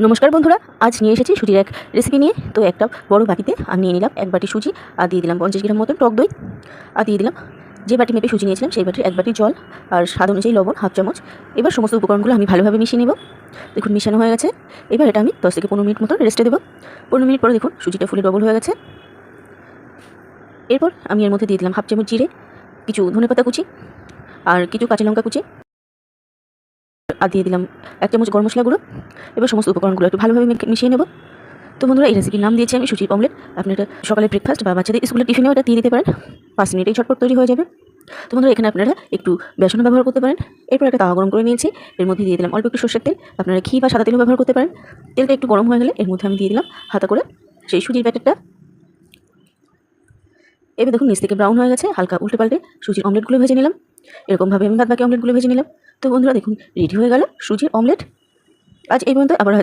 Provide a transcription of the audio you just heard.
নমস্কার বন্ধুরা, আজ নিয়ে এসেছি সুজির এক রেসিপি নিয়ে। তো একটা বড় বাটিতে আর নিয়ে নিলাম 1 বাটি সুজি, আর দিয়ে দিলাম 50 গ্রাম মতন টক দই, আর দিয়ে দিলাম যে বাটি মেপে সুজি নিয়েছিলাম সেই বাটির 1 বাটি জল, আর স্বাদ অনুযায়ী লবণ হাফ চামচ। এবার সমস্ত উপকরণগুলো আমি ভালোভাবে মিশিয়ে নেব। দেখুন মিশানো হয়ে গেছে। এবার এটা আমি 10 থেকে 15 মিনিট মতো রেস্টে দেবো। 15 মিনিট পরে দেখুন সুজিটা ফুলে ডবল হয়ে গেছে। এরপর আমি এর মধ্যে দিয়ে দিলাম হাফ চামচ জিরে, কিছু ধনেপাতা কুচি, আর কিছু কাঁচা লঙ্কা কুচি, আর দিয়ে দিলাম 1 চামচ গরম মশলা গুঁড়ো। এবার সমস্ত উপকরণগুলো একটু ভালোভাবে মিশিয়ে নেব। তো বন্ধুরা, এই রেসিপির নাম দিয়েছি আমি সুজির অমলেট। আপনি এটা সকালের ব্রেকফাস্ট বা বাচ্চাদের স্কুলের টিফিনেও এটা দিয়ে দিতে পারেন। 5 মিনিটেই ঝটপট তৈরি হয়ে যাবে। তো বন্ধুরা, এখানে আপনারা একটু বেসনও ব্যবহার করতে পারেন। এরপর একটা তাওয়া গরম করে নিয়েছি, এর মধ্যে দিয়ে দিলাম অল্প একটু সরষের তেল। আপনারা ঘি বা সাদা তেলও ব্যবহার করতে পারেন। তেলটা একটু গরম হয়ে গেলে এর মধ্যে আমি দিয়ে দিলাম হাতা করে সেই সুজির প্যাকেটটা। এবার দেখুন নিচ থেকে ব্রাউন হয়ে গেছে, হালকা উল্টে পাল্টে সুজির অমলেটগুলো ভেজে নিলাম। এরকমভাবে আমি বাদ বাকি অমলেটগুলো ভেজে নিলাম। তো বন্ধুরা দেখুন, রেডি হয়ে গেল সুজির অমলেট। আজ এই পর্যন্ত, আবার